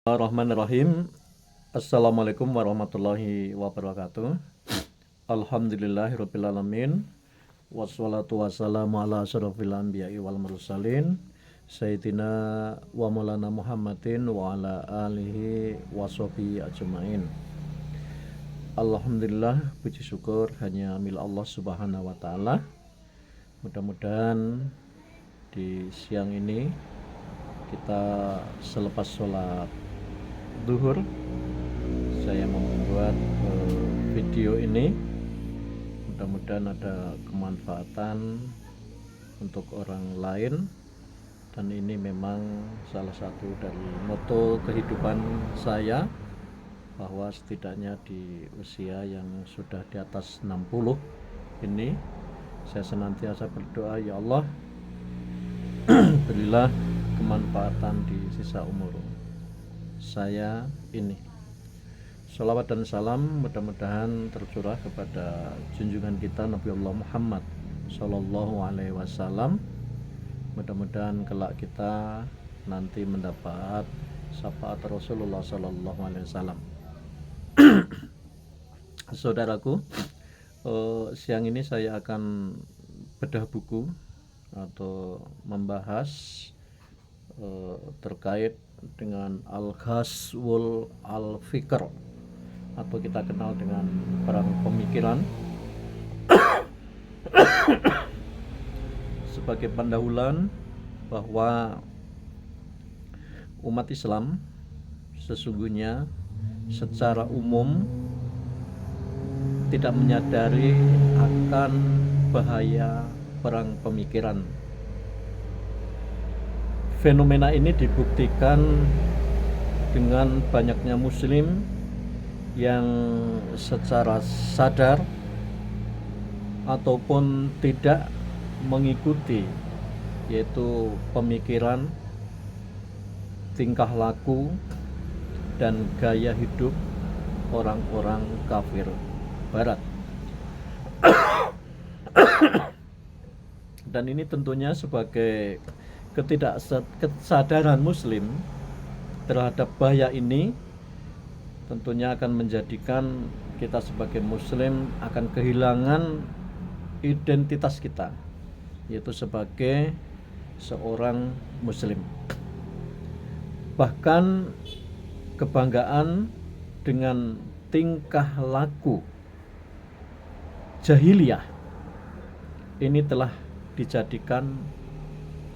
Bismillahirrahmanirrahim. Assalamualaikum warahmatullahi wabarakatuh. Alhamdulillahirrabbilalamin. Wassalatu wassalamu ala asyrafil anbiya'i wal mursalin Sayyidina wa maulana Muhammadin wa ala alihi wa sahbihi ajma'in. Alhamdulillah, puji syukur hanya milik Allah subhanahu wa ta'ala. Mudah-mudahan di siang ini kita selepas sholat duhur saya membuat video ini, mudah-mudahan ada kemanfaatan untuk orang lain, dan ini memang salah satu dari moto kehidupan saya, bahwa setidaknya di usia yang sudah di atas 60 ini saya senantiasa berdoa, ya Allah, berilah kemanfaatan di sisa umur saya ini. Shalawat dan salam mudah-mudahan tercurah kepada junjungan kita Nabi Allah Muhammad Sallallahu Alaihi Wasallam. Mudah-mudahan kelak kita nanti mendapat syafaat Rasulullah Sallallahu Alaihi Wasallam. Saudaraku, siang ini saya akan bedah buku atau membahas terkait dengan Al-Ghazwul Al-Fikr, atau kita kenal dengan perang pemikiran. Sebagai pendahuluan bahwa umat Islam sesungguhnya secara umum tidak menyadari akan bahaya perang pemikiran. Fenomena ini dibuktikan dengan banyaknya muslim yang secara sadar ataupun tidak mengikuti, yaitu pemikiran, tingkah laku, dan gaya hidup orang-orang kafir barat. Dan ini tentunya sebagai ketidaksadaran muslim terhadap bahaya ini, tentunya akan menjadikan kita sebagai muslim akan kehilangan identitas kita, yaitu sebagai seorang muslim. Bahkan kebanggaan dengan tingkah laku jahiliyah ini telah dijadikan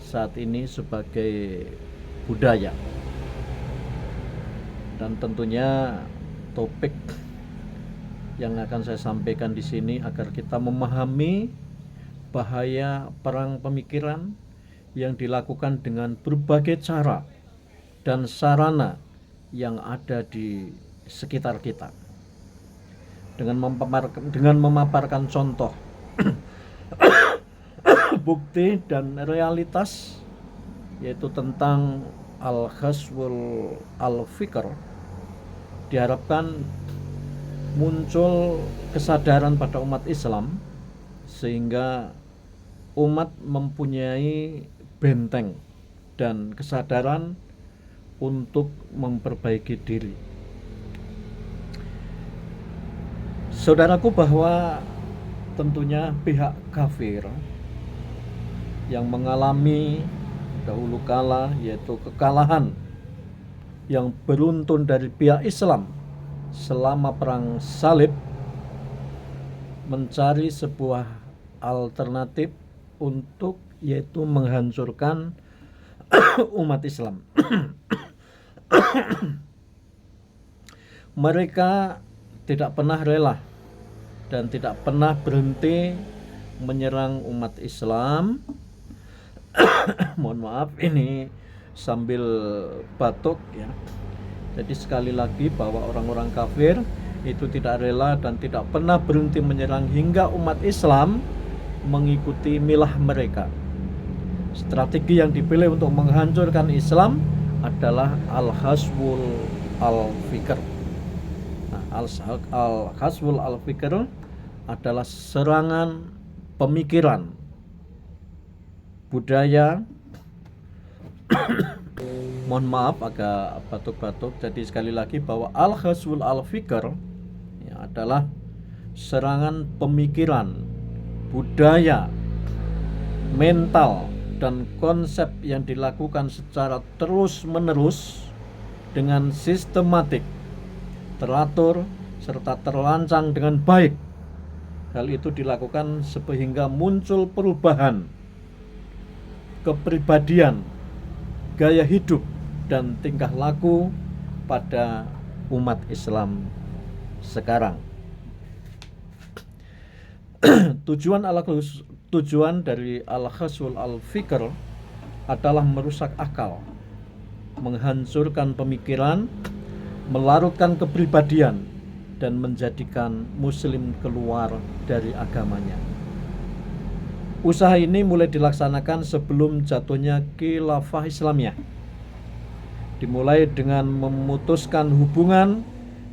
saat ini sebagai budaya. Dan tentunya topik yang akan saya sampaikan di sini agar kita memahami bahaya perang pemikiran yang dilakukan dengan berbagai cara dan sarana yang ada di sekitar kita, dengan memaparkan contoh bukti dan realitas, yaitu tentang Al-Ghazwul Al-Fikr. Diharapkan muncul kesadaran pada umat Islam sehingga umat mempunyai benteng dan kesadaran untuk memperbaiki diri. Saudaraku, bahwa tentunya pihak kafir yang mengalami dahulu kala, yaitu kekalahan yang beruntun dari pihak Islam selama perang salib, mencari sebuah alternatif untuk, yaitu menghancurkan umat Islam. Mereka tidak pernah rela dan tidak pernah berhenti menyerang umat Islam. Mohon maaf, ini sambil batuk ya. Jadi sekali lagi, bahwa orang-orang kafir itu tidak rela dan tidak pernah berhenti menyerang hingga umat Islam mengikuti milah mereka. Strategi yang dipilih untuk menghancurkan Islam adalah Al-Ghazwul Al-Fikr. Nah, Al-Ghazwul Al-Fikr adalah serangan pemikiran, budaya, Mohon maaf agak batuk-batuk. Jadi sekali lagi bahwa al-ghazwul al-fikr ya, adalah serangan pemikiran, budaya, mental, dan konsep yang dilakukan secara terus-menerus dengan sistematik, teratur, serta terancang dengan baik. Hal itu dilakukan sehingga muncul perubahan kepribadian, gaya hidup, dan tingkah laku pada umat Islam sekarang. Tujuan dari al-ghazwul al-fikr adalah merusak akal, menghancurkan pemikiran, melarutkan kepribadian, dan menjadikan muslim keluar dari agamanya. Usaha ini mulai dilaksanakan sebelum jatuhnya khilafah Islamiyah. Dimulai dengan memutuskan hubungan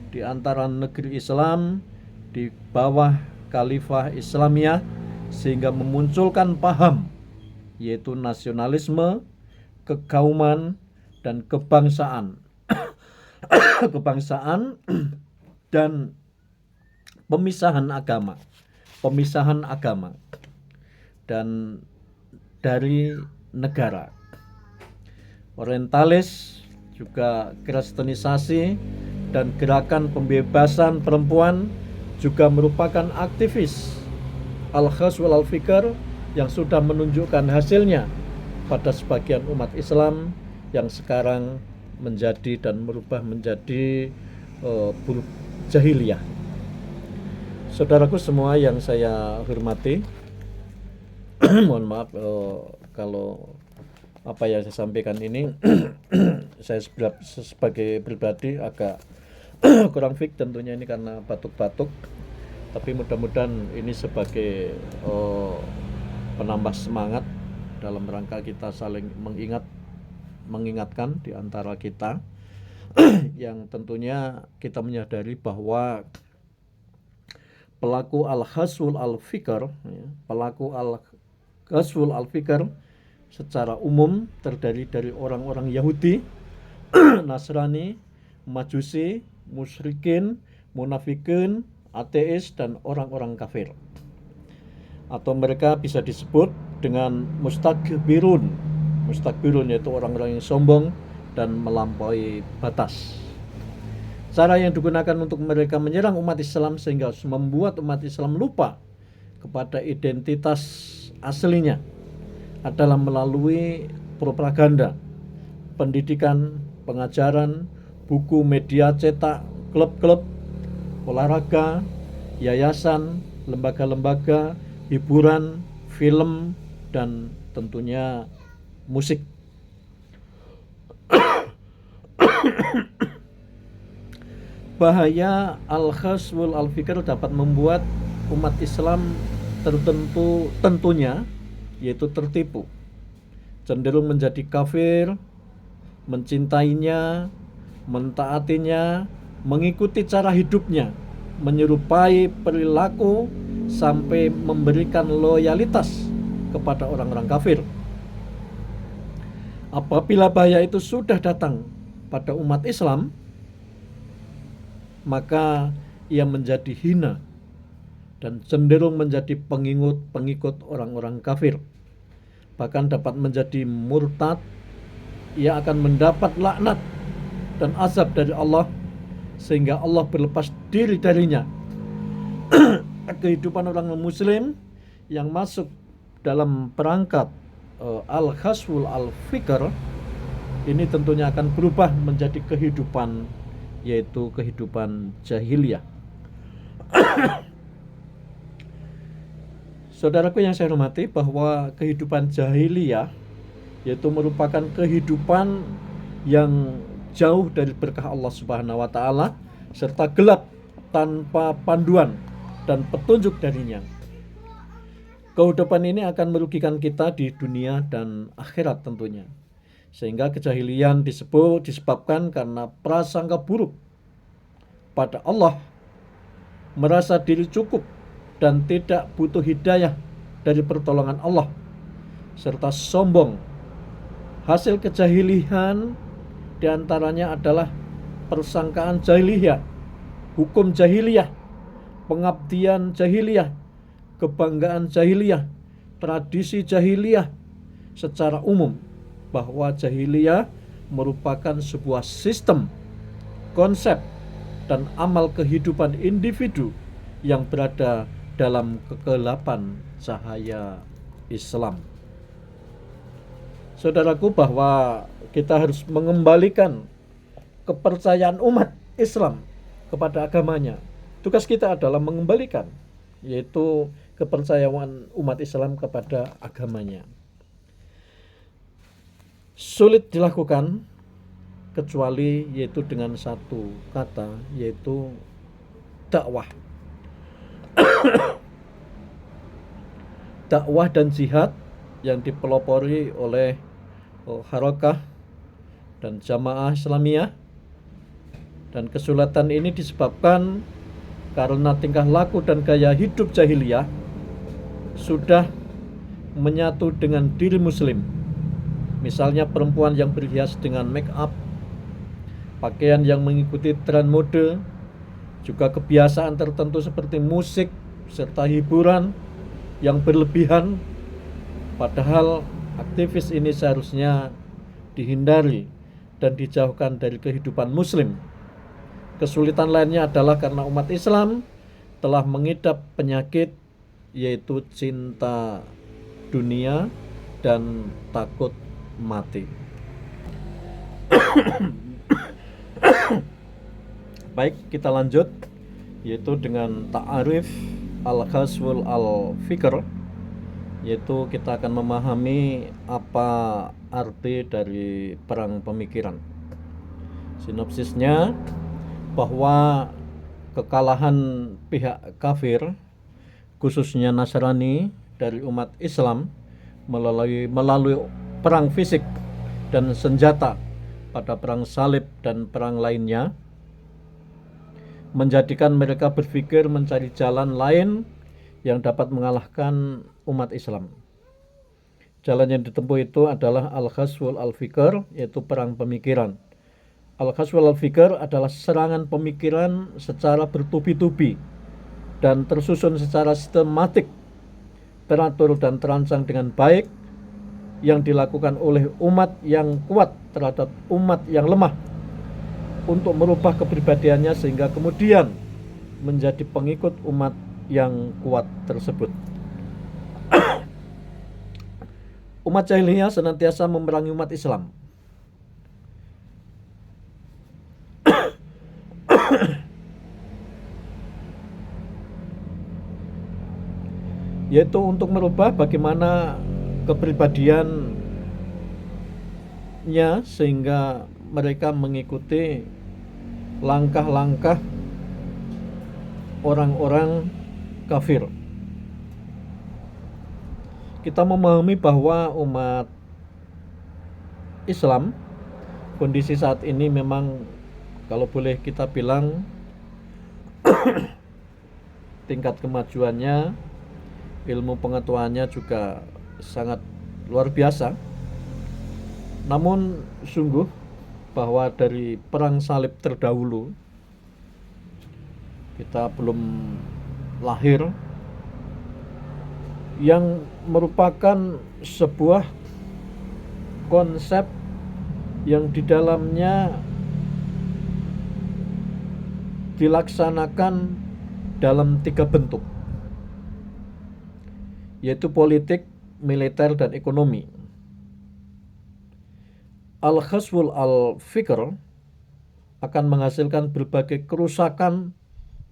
di antara negeri Islam di bawah khalifah Islamiyah sehingga memunculkan paham yaitu nasionalisme, kekauman, dan kebangsaan. Kebangsaan dan pemisahan agama dan dari negara. Orientalis, juga kristenisasi, dan gerakan pembebasan perempuan juga merupakan aktivis al-ghazwul al-fikr yang sudah menunjukkan hasilnya pada sebagian umat Islam yang sekarang menjadi dan merubah menjadi jahiliyah. Saudaraku semua yang saya hormati, mohon maaf kalau apa yang saya sampaikan ini saya sebagai pribadi agak kurang fit tentunya ini karena batuk-batuk, tapi mudah-mudahan ini sebagai penambah semangat dalam rangka kita saling mengingatkan di antara kita yang tentunya kita menyadari bahwa pelaku al-ghazwul al-fikr secara umum terdiri dari orang-orang Yahudi, Nasrani, Majusi, musyrikin, munafikin, ateis, dan orang-orang kafir. Atau mereka bisa disebut dengan mustakbirun. Mustakbirun yaitu orang-orang yang sombong dan melampaui batas. Cara yang digunakan untuk mereka menyerang umat Islam sehingga membuat umat Islam lupa kepada identitas aslinya adalah melalui propaganda, pendidikan, pengajaran, buku, media cetak, klub-klub, olahraga, yayasan, lembaga-lembaga, hiburan, film, dan tentunya musik. Bahaya al-ghazwul al-fikr dapat membuat umat Islam tentunya yaitu tertipu, cenderung menjadi kafir, mencintainya, mentaatinya, mengikuti cara hidupnya, menyerupai perilaku, sampai memberikan loyalitas kepada orang-orang kafir. Apabila bahaya itu sudah datang pada umat Islam, maka ia menjadi hina dan cenderung menjadi pengikut orang-orang kafir. Bahkan dapat menjadi murtad. Ia akan mendapat laknat dan azab dari Allah sehingga Allah berlepas diri darinya. Kehidupan orang muslim yang masuk dalam perangkat al-ghazwul al-fikr ini tentunya akan berubah menjadi kehidupan, yaitu kehidupan jahiliyah. Saudaraku yang saya hormati, bahwa kehidupan jahiliyah yaitu merupakan kehidupan yang jauh dari berkah Allah Subhanahu wa taala serta gelap tanpa panduan dan petunjuk darinya. Kehidupan ini akan merugikan kita di dunia dan akhirat tentunya. Sehingga kejahilian disebabkan karena prasangka buruk pada Allah, merasa diri cukup dan tidak butuh hidayah dari pertolongan Allah, serta sombong. Hasil kejahilian Di antaranya adalah persangkaan jahiliyah, hukum jahiliyah, pengabdian jahiliyah, kebanggaan jahiliyah, tradisi jahiliyah secara umum, bahwa jahiliyah merupakan sebuah sistem, konsep, dan amal kehidupan individu yang berada dalam kegelapan cahaya Islam. Saudaraku, bahwa kita harus mengembalikan kepercayaan umat Islam kepada agamanya. Tugas kita adalah mengembalikan, yaitu kepercayaan umat Islam kepada agamanya. Sulit dilakukan kecuali yaitu dengan satu kata, yaitu dakwah. Dakwah dan jihad yang dipelopori oleh harakah dan jamaah Islamiyah. Dan kesulitan ini disebabkan karena tingkah laku dan gaya hidup jahiliyah sudah menyatu dengan diri muslim. Misalnya perempuan yang berhias dengan make up, pakaian yang mengikuti tren mode, juga kebiasaan tertentu seperti musik serta hiburan yang berlebihan. Padahal aktivis ini seharusnya dihindari dan dijauhkan dari kehidupan muslim. Kesulitan lainnya adalah karena umat Islam telah mengidap penyakit, yaitu cinta dunia dan takut mati. Baik, kita lanjut, yaitu dengan ta'arif al-ghazwul al-fikr, yaitu kita akan memahami apa arti dari perang pemikiran. Sinopsisnya, bahwa kekalahan pihak kafir, khususnya Nasrani, dari umat Islam melalui perang fisik dan senjata pada perang salib dan perang lainnya, menjadikan mereka berpikir mencari jalan lain yang dapat mengalahkan umat Islam. Jalan yang ditempuh itu adalah al-ghazwul al-fikr, yaitu perang pemikiran. Al-ghazwul al-fikr adalah serangan pemikiran secara bertubi-tubi dan tersusun secara sistematik, teratur dan terancang dengan baik, yang dilakukan oleh umat yang kuat terhadap umat yang lemah untuk merubah kepribadiannya sehingga kemudian menjadi pengikut umat yang kuat tersebut. Umat jahiliyah senantiasa memerangi umat Islam. Yaitu untuk merubah bagaimana kepribadiannya sehingga mereka mengikuti langkah-langkah orang-orang kafir. Kita memahami bahwa umat Islam kondisi saat ini memang, kalau boleh kita bilang, tingkat kemajuannya, ilmu pengetahuannya juga sangat luar biasa. Namun sungguh bahwa dari perang salib terdahulu, kita belum lahir, yang merupakan sebuah konsep yang di dalamnya dilaksanakan dalam 3 bentuk, yaitu politik, militer, dan ekonomi. Al-ghazwul al-fikr akan menghasilkan berbagai kerusakan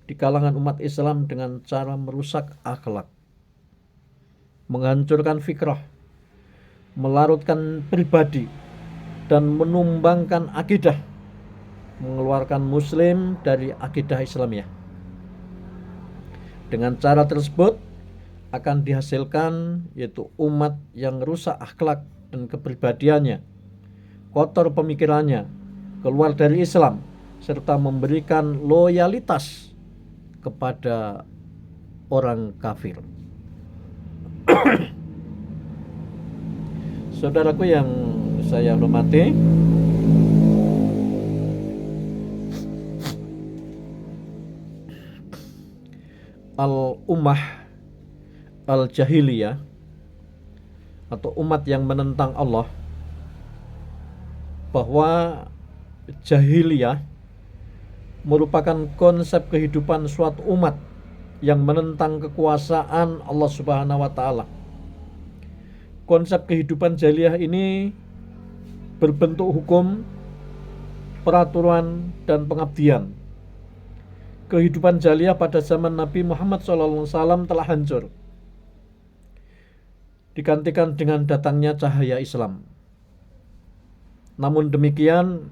di kalangan umat Islam dengan cara merusak akhlak, menghancurkan fikrah, melarutkan pribadi, dan menumbangkan akidah, mengeluarkan muslim dari akidah Islamiyah. Dengan cara tersebut akan dihasilkan yaitu umat yang rusak akhlak dan kepribadiannya, kotor pemikirannya, keluar dari Islam, serta memberikan loyalitas kepada orang kafir. Saudaraku yang saya hormati, al-ummah al-jahiliyah atau umat yang menentang Allah, bahwa jahiliyah merupakan konsep kehidupan suatu umat yang menentang kekuasaan Allah Subhanahu wa taala. Konsep kehidupan jahiliyah ini berbentuk hukum, peraturan, dan pengabdian. Kehidupan jahiliyah pada zaman Nabi Muhammad SAW telah hancur, digantikan dengan datangnya cahaya Islam. Namun demikian,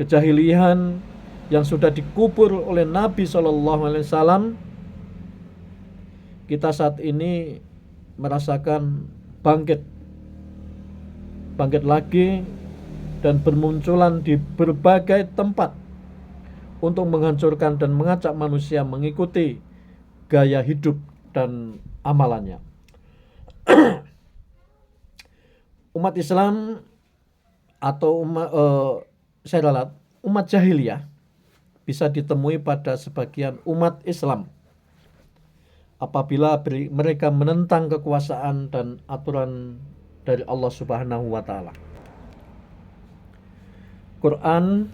kejahilian yang sudah dikubur oleh Nabi SAW, kita saat ini merasakan bangkit lagi dan bermunculan di berbagai tempat untuk menghancurkan dan mengajak manusia mengikuti gaya hidup dan amalannya. Umat Islam atau umat jahiliyah bisa ditemui pada sebagian umat Islam apabila mereka menentang kekuasaan dan aturan dari Allah Subhanahu wa taala. Quran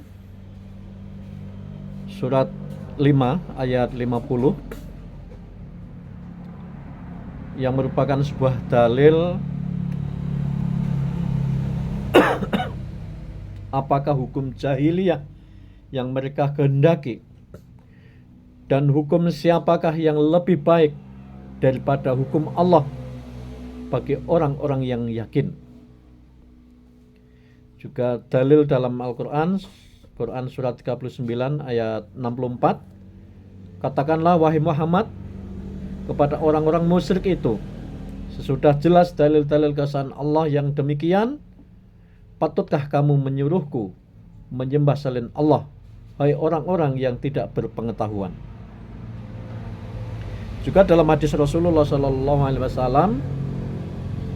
surat 5 ayat 50 yang merupakan sebuah dalil apakah hukum jahiliyah yang mereka kehendaki dan hukum siapakah yang lebih baik daripada hukum Allah bagi orang-orang yang yakin. Juga dalil dalam Al-Quran, Quran surat 39 ayat 64, katakanlah wahai Muhammad kepada orang-orang musyrik itu, sesudah jelas dalil-dalil keesaan Allah yang demikian, patutkah kamu menyuruhku menyembah selain Allah, hai orang-orang yang tidak berpengetahuan. Juga dalam hadis Rasulullah SAW,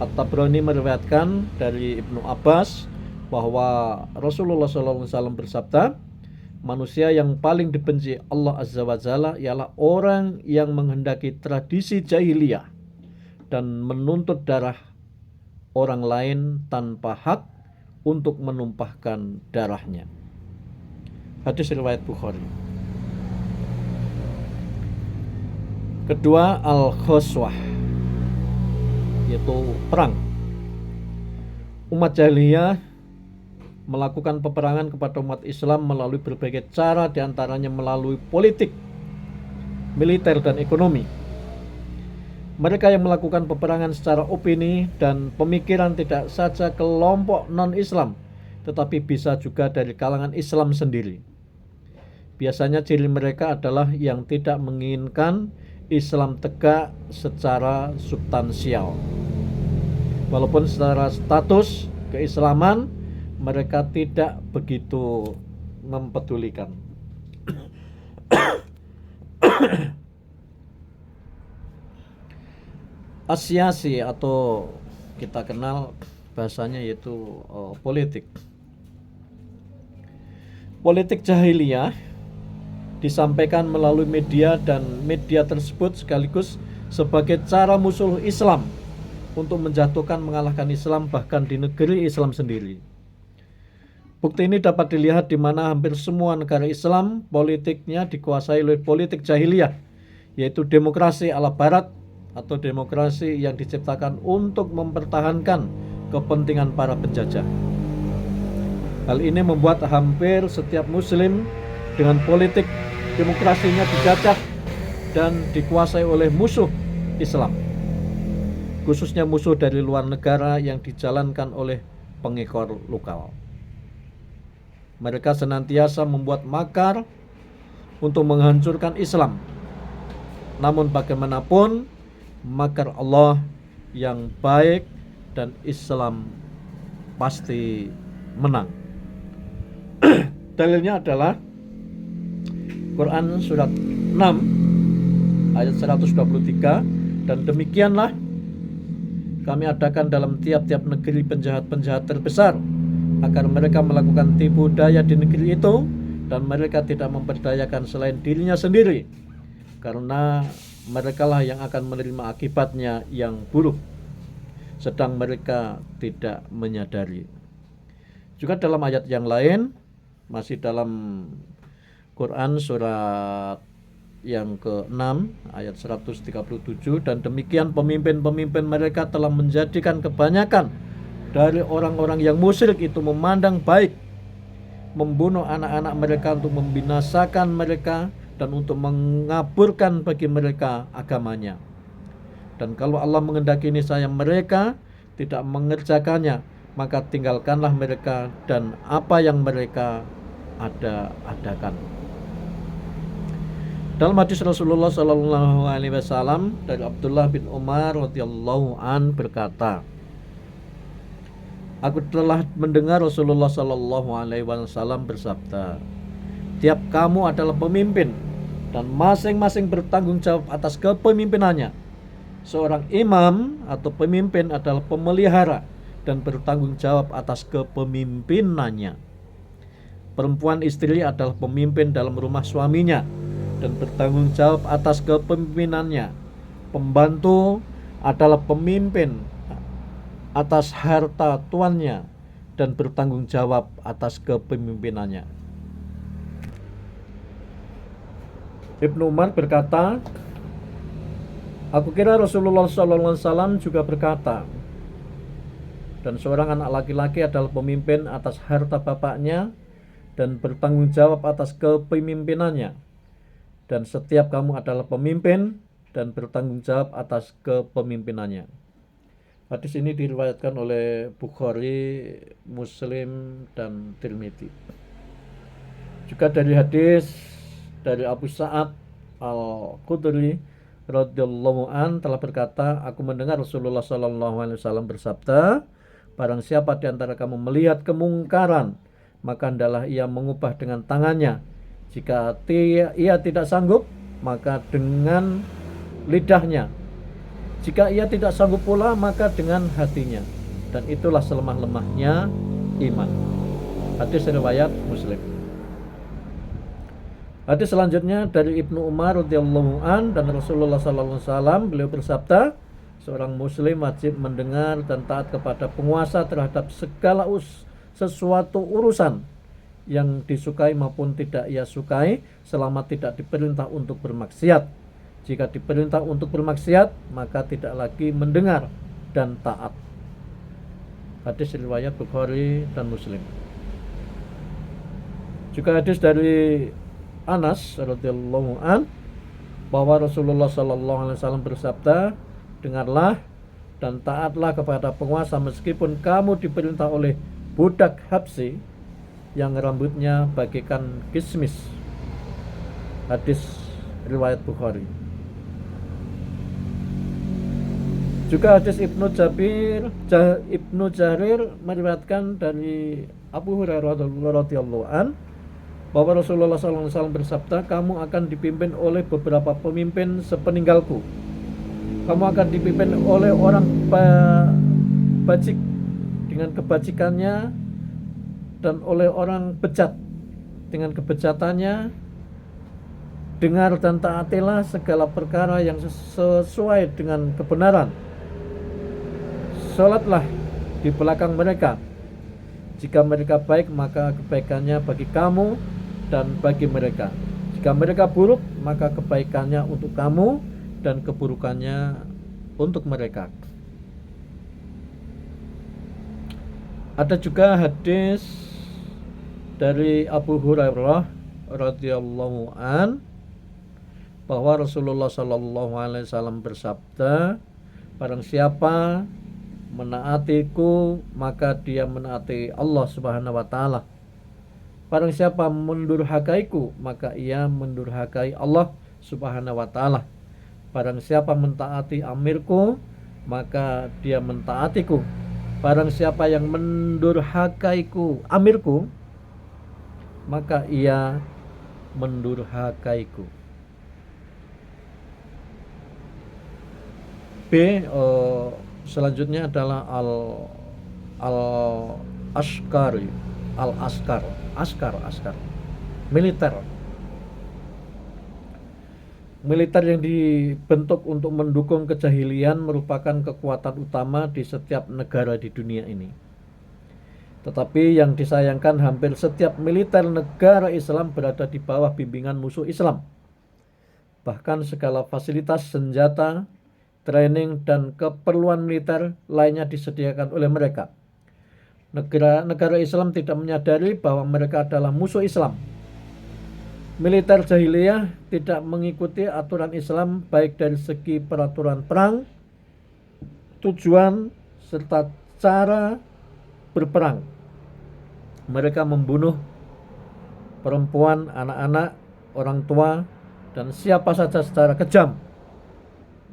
At-Tabrani meriwayatkan dari Ibnu Abbas bahwa Rasulullah SAW bersabda, manusia yang paling dibenci Allah Azza wa Jalla ialah orang yang menghendaki tradisi jahiliyah dan menuntut darah orang lain tanpa hak untuk menumpahkan darahnya. Hadis riwayat Bukhari. Kedua, al-Ghazwah, yaitu perang. Umat jahiliyah melakukan peperangan kepada umat Islam melalui berbagai cara, diantaranya melalui politik, militer, dan ekonomi. Mereka yang melakukan peperangan secara opini dan pemikiran tidak saja kelompok non-Islam, tetapi bisa juga dari kalangan Islam sendiri. Biasanya ciri mereka adalah yang tidak menginginkan Islam tegak secara substansial. Walaupun secara status keislaman mereka tidak begitu mempedulikan. Asiasi atau kita kenal bahasanya yaitu politik. Politik jahiliyah disampaikan melalui media dan media tersebut sekaligus sebagai cara musuh Islam untuk menjatuhkan, mengalahkan Islam bahkan di negeri Islam sendiri. Bukti ini dapat dilihat di mana hampir semua negara Islam politiknya dikuasai oleh politik jahiliyah, yaitu demokrasi ala barat atau demokrasi yang diciptakan untuk mempertahankan kepentingan para penjajah. Hal ini membuat hampir setiap muslim dengan politik demokrasinya dijajah dan dikuasai oleh musuh Islam, khususnya musuh dari luar negara yang dijalankan oleh pengekor lokal. Mereka senantiasa membuat makar untuk menghancurkan Islam. Namun bagaimanapun, makar Allah yang baik dan Islam pasti menang. Dalilnya adalah Quran surat 6 ayat 123, dan demikianlah kami adakan dalam tiap-tiap negeri penjahat-penjahat terbesar agar mereka melakukan tipu daya di negeri itu dan mereka tidak memperdayakan selain dirinya sendiri. karena merekalah yang akan menerima akibatnya yang buruk, sedang mereka tidak menyadari. Juga dalam ayat yang lain, masih dalam Quran surat yang ke-6 ayat 137, dan demikian pemimpin-pemimpin mereka telah menjadikan kebanyakan dari orang-orang yang musyrik itu memandang baik membunuh anak-anak mereka untuk membinasakan mereka dan untuk mengaburkan bagi mereka agamanya. Dan kalau Allah menghendaki niscaya mereka tidak mengerjakannya, maka tinggalkanlah mereka dan apa yang mereka adakan. Dalam hadis Rasulullah SAW dari Abdullah bin Umar radhiyallahu an berkata, aku telah mendengar Rasulullah SAW bersabda, tiap kamu adalah pemimpin dan masing-masing bertanggung jawab atas kepemimpinannya. Seorang imam atau pemimpin adalah pemelihara dan bertanggung jawab atas kepemimpinannya. Perempuan istri adalah pemimpin dalam rumah suaminya dan bertanggung jawab atas kepemimpinannya. Pembantu adalah pemimpin atas harta tuannya dan bertanggung jawab atas kepemimpinannya. Ibnu Umar berkata, aku kira Rasulullah SAW juga berkata, dan seorang anak laki-laki adalah pemimpin atas harta bapaknya dan bertanggung jawab atas kepemimpinannya. Dan setiap kamu adalah pemimpin dan bertanggung jawab atas kepemimpinannya. Hadis ini diriwayatkan oleh Bukhari, Muslim, dan Tirmidzi. Juga dari hadis dari Abu Sa'ad Al-Khudri radhiyallahu an telah berkata, aku mendengar Rasulullah SAW bersabda, barang siapa di antara kamu melihat kemungkaran, maka hendaklah ia mengubah dengan tangannya. Jika ia tidak sanggup, maka dengan lidahnya. Jika ia tidak sanggup pula, maka dengan hatinya. Dan itulah selemah-lemahnya iman. Hadis riwayat Muslim. Hadis selanjutnya dari Ibnu Umar radhiyallahu an dan Rasulullah SAW, beliau bersabda, seorang muslim wajib mendengar dan taat kepada penguasa terhadap segala sesuatu urusan yang disukai maupun tidak ia sukai, selama tidak diperintah untuk bermaksiat. Jika diperintah untuk bermaksiat, maka tidak lagi mendengar dan taat. Hadis riwayat Bukhari dan Muslim. Juga hadis dari Anas radhiyallahu an bahwa Rasulullah SAW bersabda, dengarlah dan taatlah kepada penguasa meskipun kamu diperintah oleh budak Habsi yang rambutnya bagaikan kismis. Hadis riwayat Bukhari. Juga hadis Ibnu Jarir meriwayatkan dari Abu Hurairah radhiyallahu an bahwa Rasulullah SAW bersabda, kamu akan dipimpin oleh beberapa pemimpin sepeninggalku. Kamu akan dipimpin oleh orang bajik dengan kebajikannya, dan oleh orang bejat dengan kebejatannya. Dengar dan taatilah segala perkara yang sesuai dengan kebenaran. Salatlah di belakang mereka. Jika mereka baik, maka kebaikannya bagi kamu dan bagi mereka. Jika mereka buruk, maka kebaikannya untuk kamu dan keburukannya untuk mereka. Ada juga hadis dari Abu Hurairah radhiyallahu an bahwa Rasulullah SAW bersabda, barang siapa menaatiku, maka dia menaati Allah Subhanahu wa taala. Barang siapa mendurhakaiku, maka ia mendurhakai Allah Subhanahu wa taala. Barang siapa mentaati amirku, maka dia mentaatiku. Barang siapa yang mendurhakaiku, amirku, maka ia mendurhakaiku. Selanjutnya adalah askar militer. Militer yang dibentuk untuk mendukung kejahilian merupakan kekuatan utama di setiap negara di dunia ini. Tetapi yang disayangkan, hampir setiap militer negara Islam berada di bawah bimbingan musuh Islam. Bahkan segala fasilitas senjata, training, dan keperluan militer lainnya disediakan oleh mereka. Negara Islam tidak menyadari bahwa mereka adalah musuh Islam. Militer jahiliyah tidak mengikuti aturan Islam baik dari segi peraturan perang, tujuan, serta cara berperang. Mereka membunuh perempuan, anak-anak, orang tua, dan siapa saja secara kejam,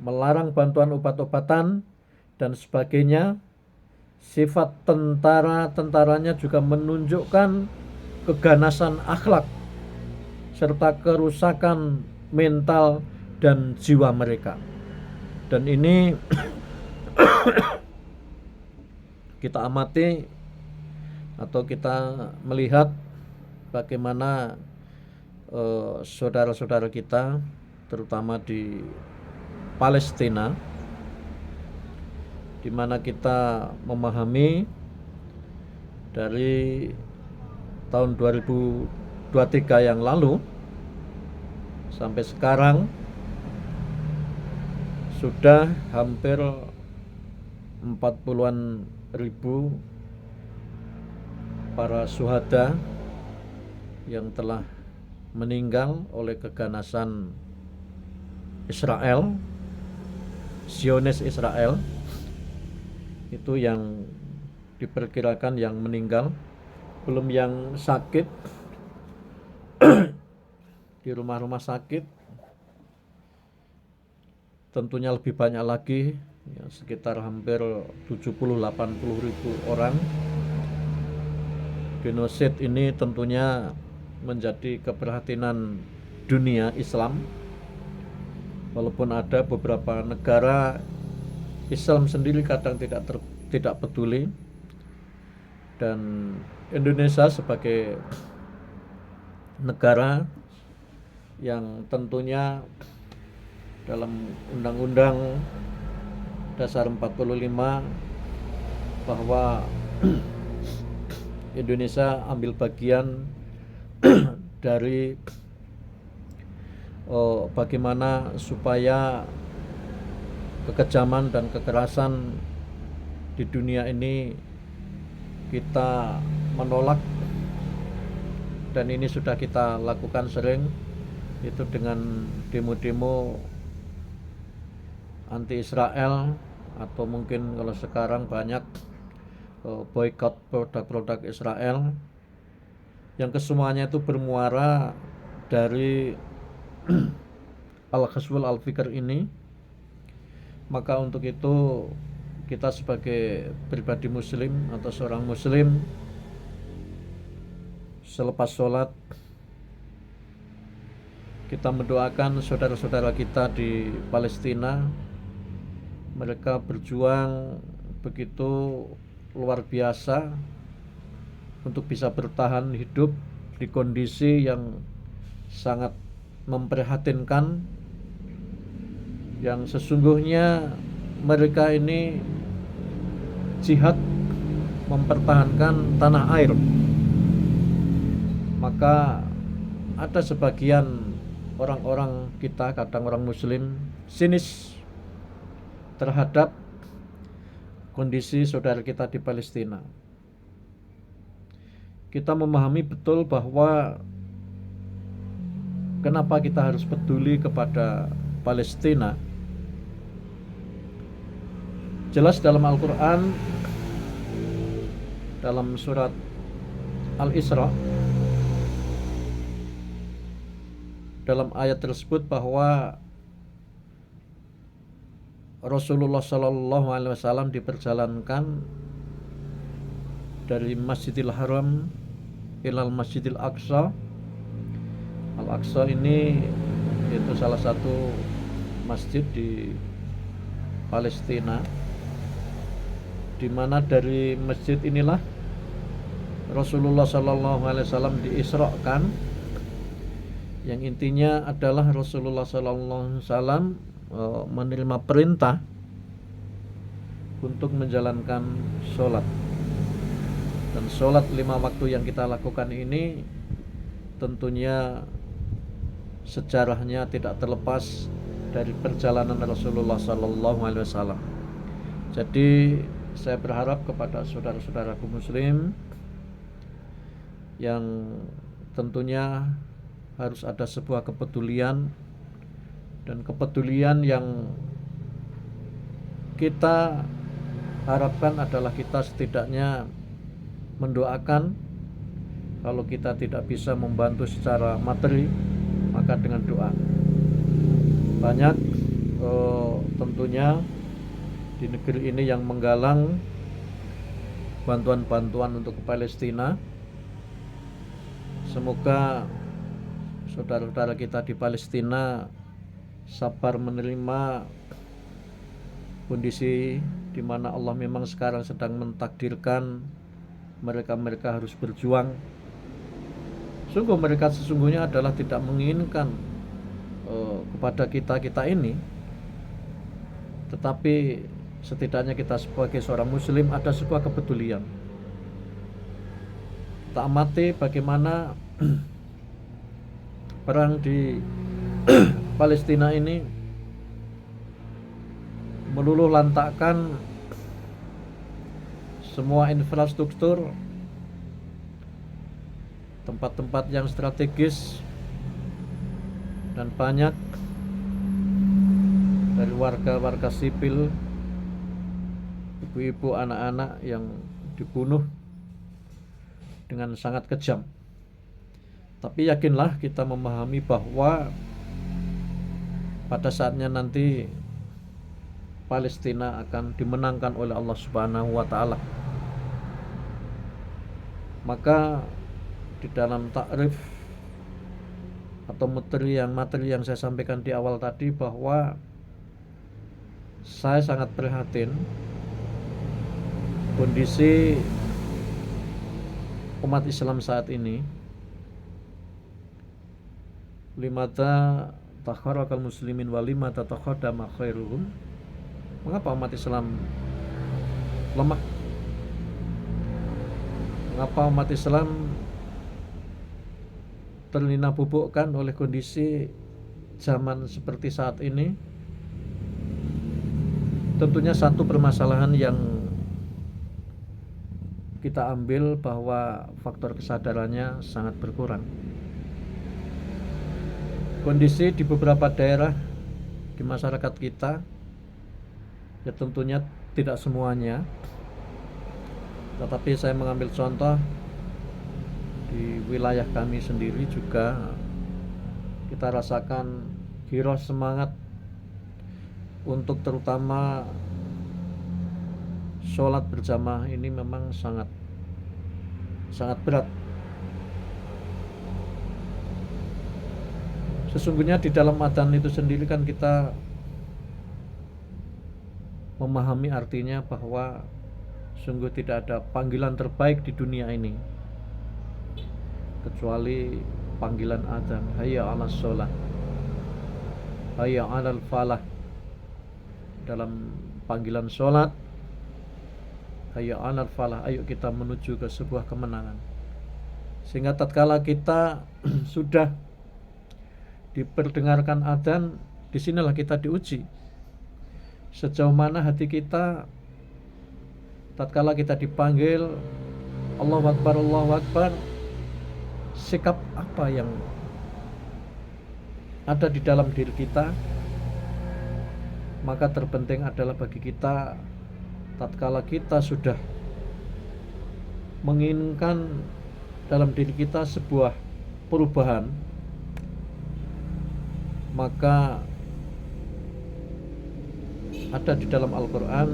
melarang bantuan obat-obatan, dan sebagainya. Sifat tentara-tentaranya juga menunjukkan keganasan akhlak serta kerusakan mental dan jiwa mereka. Dan ini kita amati atau kita melihat bagaimana saudara-saudara kita terutama di Palestina, di mana kita memahami dari tahun 2023 yang lalu sampai sekarang sudah hampir 40-an ribu para syuhada yang telah meninggal oleh keganasan Israel, Zionis Israel. Itu yang diperkirakan yang meninggal, belum yang sakit di rumah-rumah sakit. Tentunya lebih banyak lagi, ya, sekitar hampir 70-80 ribu orang. Genosid ini tentunya menjadi keprihatinan dunia Islam, walaupun ada beberapa negara Islam sendiri kadang tidak peduli, dan Indonesia sebagai negara yang tentunya dalam Undang-Undang Dasar 45 bahwa Indonesia ambil bagian dari bagaimana supaya kekejaman dan kekerasan di dunia ini kita menolak, dan ini sudah kita lakukan sering, itu dengan demo-demo anti Israel, atau mungkin kalau sekarang banyak boykot produk-produk Israel, yang kesemuanya itu bermuara dari Al-Ghazwul Al-Fikr ini. Maka untuk itu kita sebagai pribadi muslim atau seorang muslim, selepas sholat kita mendoakan saudara-saudara kita di Palestina. Mereka berjuang begitu luar biasa untuk bisa bertahan hidup di kondisi yang sangat memprihatinkan, yang sesungguhnya mereka ini jihad mempertahankan tanah air. Maka ada sebagian orang-orang kita, kadang orang muslim, sinis terhadap kondisi saudara kita di Palestina. Kita memahami betul bahwa kenapa kita harus peduli kepada Palestina. Jelas dalam Al-Quran, dalam surat Al-Isra, dalam ayat tersebut bahwa Rasulullah SAW diperjalankan dari Masjidil Haram ilal Masjidil Aqsa. Al-Aqsa ini itu salah satu masjid di Palestina, di mana dari masjid inilah Rasulullah SAW diisrakan, yang intinya adalah Rasulullah SAW menerima perintah untuk menjalankan sholat. Dan sholat 5 waktu yang kita lakukan ini tentunya sejarahnya tidak terlepas dari perjalanan Rasulullah SAW. Jadi saya berharap kepada saudara-saudaraku muslim yang tentunya harus ada sebuah kepedulian, dan kepedulian yang kita harapkan adalah kita setidaknya mendoakan. Kalau kita tidak bisa membantu secara materi, maka dengan doa. Banyak tentunya di negeri ini yang menggalang bantuan-bantuan untuk ke Palestina. Semoga saudara-saudara kita di Palestina sabar menerima kondisi di mana Allah memang sekarang sedang mentakdirkan mereka harus berjuang. Sungguh mereka sesungguhnya adalah tidak menginginkan kepada kita ini, tetapi setidaknya kita sebagai seorang muslim ada sebuah kepedulian. Kita amati bagaimana perang di Palestina ini meluluh lantakkan semua infrastruktur, tempat-tempat yang strategis, dan banyak dari warga-warga sipil, ibu-ibu, anak-anak yang dibunuh dengan sangat kejam. Tapi yakinlah kita memahami bahwa pada saatnya nanti Palestina akan dimenangkan oleh Allah Subhanahu wa taala. Maka di dalam takrif atau materi yang saya sampaikan di awal tadi, bahwa saya sangat prihatin kondisi umat Islam saat ini. Limata takharakal muslimin walimata takhadama khairuhum. Mengapa umat Islam lemah? Mengapa umat Islam terlina bubukkan oleh kondisi zaman seperti saat ini? Tentunya satu permasalahan yang kita ambil bahwa faktor kesadarannya sangat berkurang. Kondisi di beberapa daerah di masyarakat kita, ya tentunya tidak semuanya, tetapi saya mengambil contoh di wilayah kami sendiri juga kita rasakan giroh semangat untuk terutama sholat berjamaah ini memang sangat berat. Sesungguhnya di dalam adzan itu sendiri kan kita memahami artinya bahwa sungguh tidak ada panggilan terbaik di dunia ini kecuali panggilan adzan, hayya 'alas shalah, hayya 'alal falah. Dalam panggilan sholat, hayya 'alal falah, ayo kita menuju ke sebuah kemenangan. Sehingga tatkala kita sudah diperdengarkan adzan, disinilah kita diuji sejauh mana hati kita tatkala kita dipanggil Allahu Akbar, Allahu Akbar, sikap apa yang ada di dalam diri kita. Maka terpenting adalah bagi kita tatkala kita sudah menginginkan dalam diri kita sebuah perubahan, maka ada di dalam Al-Quran,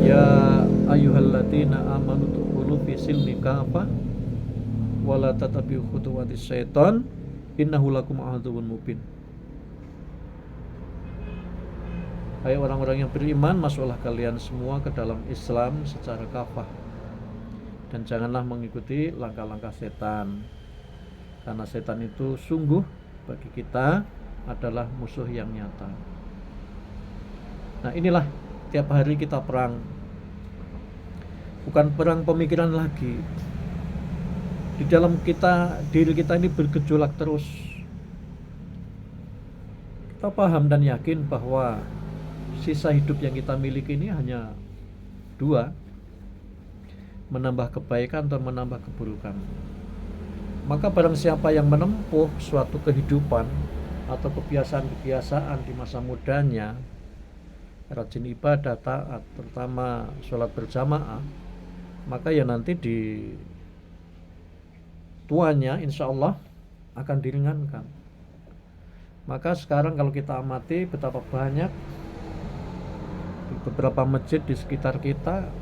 ya ayyuhalladzina amanu dukhulu fi silmi kafah wa la tattabi'u khutuwatis syaitan innahu lakum aduwwun mubin. Hai orang-orang yang beriman, masuklah kalian semua ke dalam Islam secara kafah. dan janganlah mengikuti langkah-langkah setan, karena setan itu sungguh bagi kita adalah musuh yang nyata. Nah, inilah tiap hari kita perang, bukan perang pemikiran lagi. Di dalam diri kita ini bergejolak terus. Kita paham dan yakin bahwa sisa hidup yang kita miliki ini hanya dua, menambah kebaikan atau menambah keburukan. Maka barang siapa yang menempuh suatu kehidupan atau kebiasaan-kebiasaan di masa mudanya, rajin ibadah, taat, terutama sholat berjamaah, maka ya nanti di tuanya insya Allah akan diringankan. Maka sekarang kalau kita amati betapa banyak di beberapa masjid di sekitar kita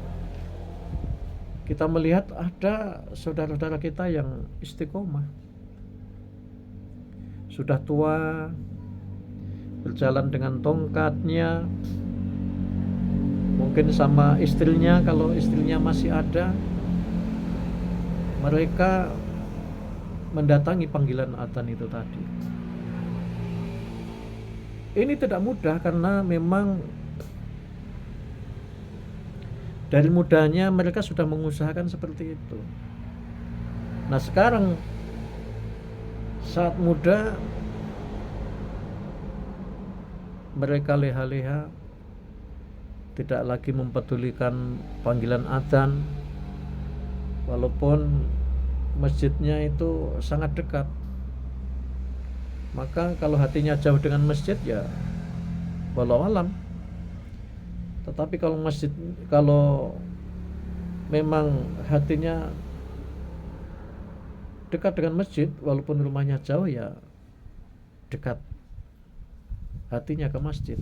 melihat ada saudara-saudara kita yang istiqomah, sudah tua, berjalan dengan tongkatnya, mungkin sama istrinya kalau istrinya masih ada. Mereka mendatangi panggilan adzan itu tadi. Ini tidak mudah karena memang dari mudanya mereka sudah mengusahakan seperti itu. Nah, sekarang saat muda mereka leha-leha, tidak lagi mempedulikan panggilan adzan, walaupun masjidnya itu sangat dekat. Maka kalau hatinya jauh dengan masjid ya walau alam. Tetapi kalau memang hatinya dekat dengan masjid, walaupun rumahnya jauh ya dekat hatinya ke masjid.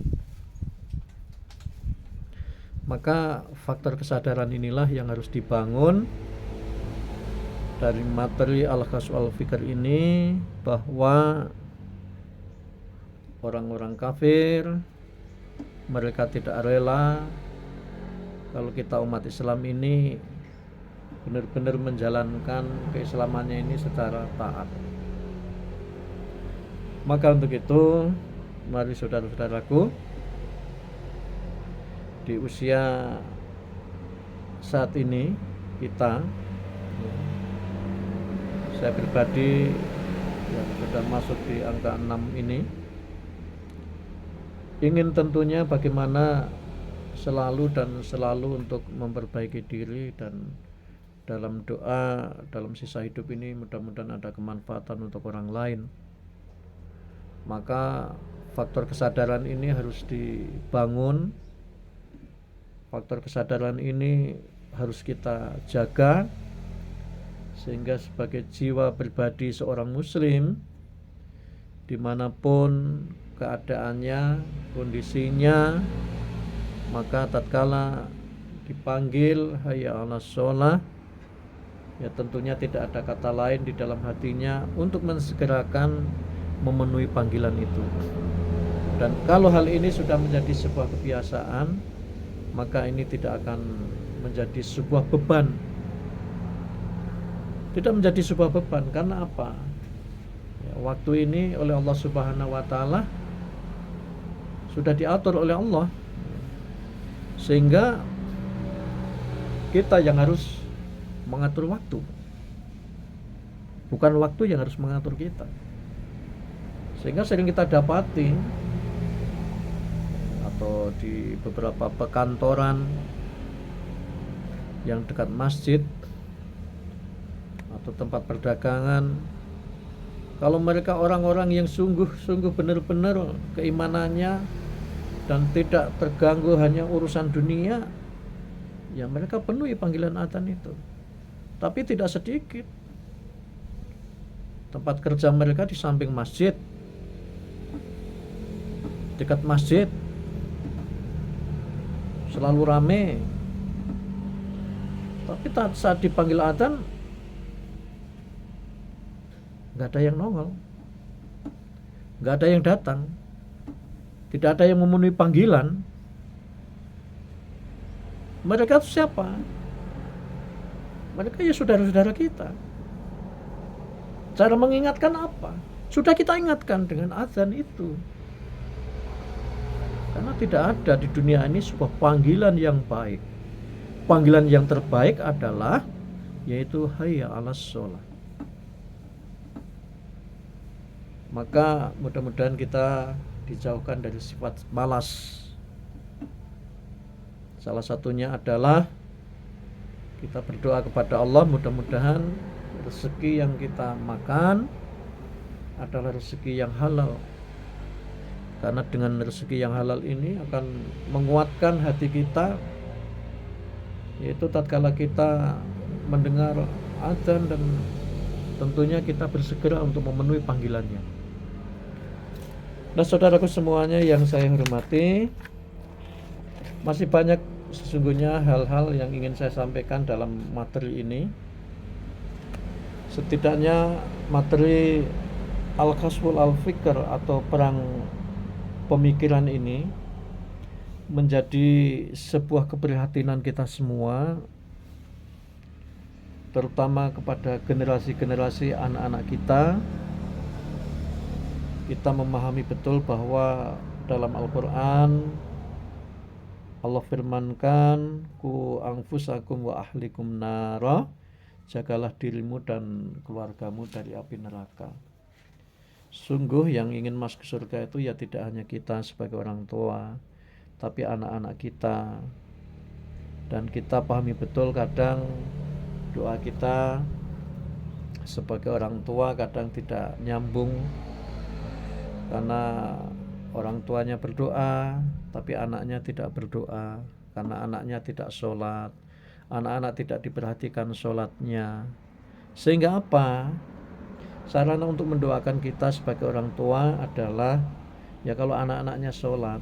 Maka faktor kesadaran inilah yang harus dibangun dari materi al-ghazw al-fikr ini, bahwa orang-orang kafir mereka tidak rela kalau kita umat Islam ini benar-benar menjalankan keislamannya ini secara taat. Maka untuk itu, mari saudara-saudaraku, di usia saat ini saya pribadi yang sudah masuk di angka 6 ini, ingin tentunya bagaimana selalu untuk memperbaiki diri, dan dalam doa dalam sisa hidup ini mudah-mudahan ada kemanfaatan untuk orang lain. Maka faktor kesadaran ini harus dibangun, faktor kesadaran ini harus kita jaga, sehingga sebagai jiwa pribadi seorang muslim, dimanapun keadaannya, kondisinya, maka tatkala dipanggil hayya 'alas shalah, ya tentunya tidak ada kata lain di dalam hatinya untuk mensegerakan memenuhi panggilan itu. Dan kalau hal ini sudah menjadi sebuah kebiasaan, maka ini tidak akan menjadi sebuah beban. Tidak menjadi sebuah beban, karena apa? Ya, waktu ini oleh Allah Subhanahu wa taala sudah diatur oleh Allah, sehingga kita yang harus mengatur waktu, bukan waktu yang harus mengatur kita. Sehingga sering kita dapati atau di beberapa perkantoran yang dekat masjid atau tempat perdagangan, kalau mereka orang-orang yang sungguh-sungguh benar-benar keimanannya dan tidak terganggu hanya urusan dunia, ya mereka penuhi panggilan adzan itu. Tapi tidak sedikit tempat kerja mereka di samping masjid, dekat masjid, selalu rame. Tapi saat dipanggil adzan nggak ada yang nongol, nggak ada yang datang, tidak ada yang memenuhi panggilan. Mereka itu siapa? Mereka ya saudara-saudara kita. Cara mengingatkan apa? Sudah kita ingatkan dengan azan itu. Karena tidak ada di dunia ini sebuah panggilan yang baik. Panggilan yang terbaik adalah yaitu hayya 'alas shalah. Maka mudah-mudahan kita dijauhkan dari sifat malas. Salah satunya adalah kita berdoa kepada Allah, mudah-mudahan rezeki yang kita makan adalah rezeki yang halal. Karena dengan rezeki yang halal ini akan menguatkan hati kita, yaitu tatkala kita mendengar azan dan tentunya kita bersegera untuk memenuhi panggilannya. Nah, saudaraku semuanya yang saya hormati, masih banyak sesungguhnya hal-hal yang ingin saya sampaikan dalam materi ini. Setidaknya materi Al-Ghazwul Al-Fikr atau perang pemikiran ini menjadi sebuah keprihatinan kita semua, terutama kepada generasi-generasi anak-anak kita. Kita memahami betul bahwa dalam Al-Quran Allah firmankan, ku anfusakum wa ahlikum nara, jagalah dirimu dan keluargamu dari api neraka. Sungguh yang ingin masuk ke surga itu ya tidak hanya kita sebagai orang tua, tapi anak-anak kita. Dan kita pahami betul kadang doa kita sebagai orang tua kadang tidak nyambung, karena orang tuanya berdoa tapi anaknya tidak berdoa, karena anaknya tidak sholat, anak-anak tidak diperhatikan sholatnya. Sehingga apa? Sarana untuk mendoakan kita sebagai orang tua adalah ya kalau anak-anaknya sholat.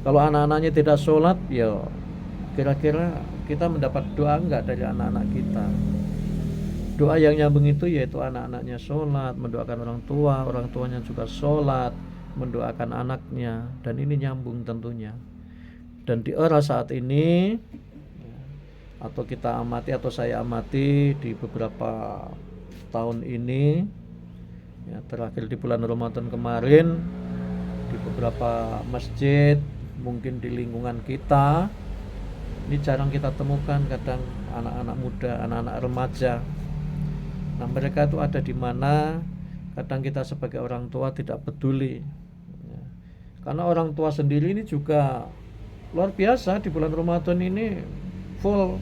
Kalau anak-anaknya tidak sholat, ya kira-kira kita mendapat doa enggak dari anak-anak kita? Doa yang nyambung itu yaitu anak-anaknya sholat, mendoakan orang tuanya juga sholat, mendoakan anaknya, dan ini nyambung tentunya. Dan di era saat ini, atau kita amati atau saya amati di beberapa tahun ini, ya, terakhir di bulan Ramadan kemarin, di beberapa masjid, mungkin di lingkungan kita, ini jarang kita temukan kadang anak-anak muda, anak-anak remaja. Nah, mereka itu ada di mana kadang kita sebagai orang tua tidak peduli, ya. Karena orang tua sendiri ini juga luar biasa di bulan Ramadan ini full,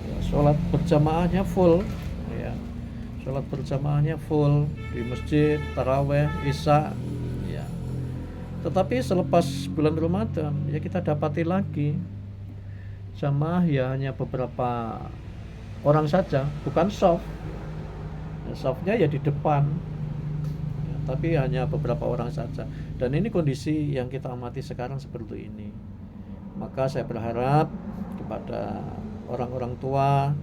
ya, sholat berjamaahnya full, ya. Sholat berjamaahnya full di masjid, taraweh, isya, ya. Tetapi selepas bulan Ramadan ya kita dapati lagi jamaah ya hanya beberapa orang saja, bukan shaf. Shafnya ya di depan, ya, tapi hanya beberapa orang saja. Dan ini kondisi yang kita amati sekarang seperti ini. Maka saya berharap kepada orang-orang tua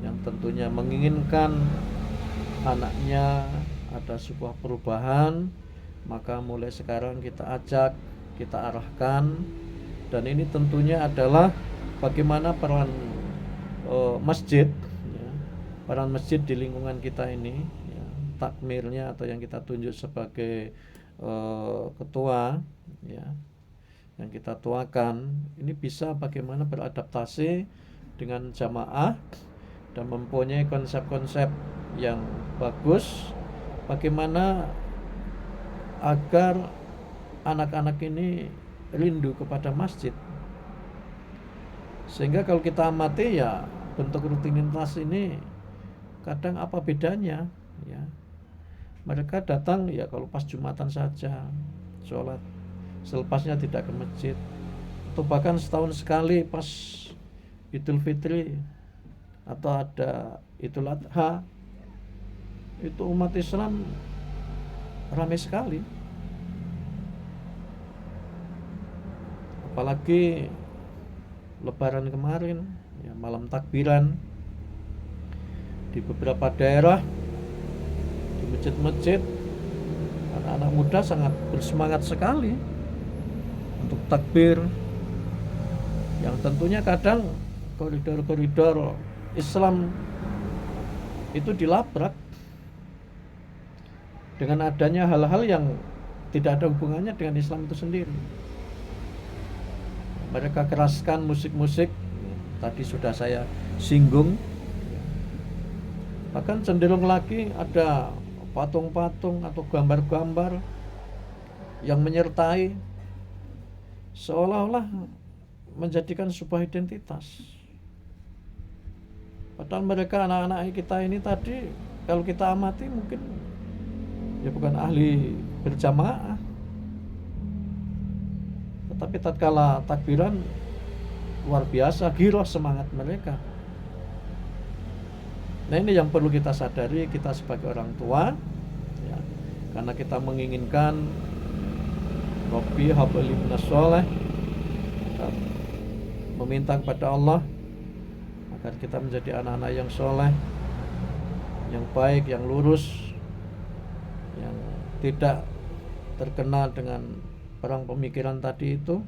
yang tentunya menginginkan anaknya ada sebuah perubahan, maka mulai sekarang kita ajak, kita arahkan. Dan ini tentunya adalah bagaimana peran masjid, ya, peran masjid di lingkungan kita ini, ya, takmirnya atau yang kita tunjuk sebagai ketua, ya, yang kita tuakan, ini bisa bagaimana beradaptasi dengan jamaah dan mempunyai konsep-konsep yang bagus, bagaimana agar anak-anak ini rindu kepada masjid. Sehingga kalau kita amati ya bentuk rutinitas ini kadang apa bedanya, ya. Mereka datang ya kalau pas Jumatan saja sholat, selepasnya tidak ke masjid. Atau bahkan setahun sekali pas Idul Fitri atau ada Idul Adha, itu umat Islam ramai sekali. Apalagi Lebaran kemarin, ya, malam takbiran di beberapa daerah, di masjid-masjid, anak-anak muda sangat bersemangat sekali untuk takbir, yang tentunya kadang koridor-koridor Islam itu dilabrak dengan adanya hal-hal yang tidak ada hubungannya dengan Islam itu sendiri. Mereka keraskan musik-musik, tadi sudah saya singgung. Bahkan cenderung lagi ada patung-patung atau gambar-gambar yang menyertai, seolah-olah menjadikan sebuah identitas. Padahal mereka, anak-anak kita ini tadi, kalau kita amati mungkin ya bukan ahli berjamaah, tetapi tatkala takbiran luar biasa giroh semangat mereka. Nah, ini yang perlu kita sadari, kita sebagai orang tua ya, karena kita menginginkan Rabbi habli minas sholih, meminta kepada Allah agar kita menjadi anak-anak yang soleh, yang baik, yang lurus, yang tidak terkena dengan perang pemikiran tadi itu.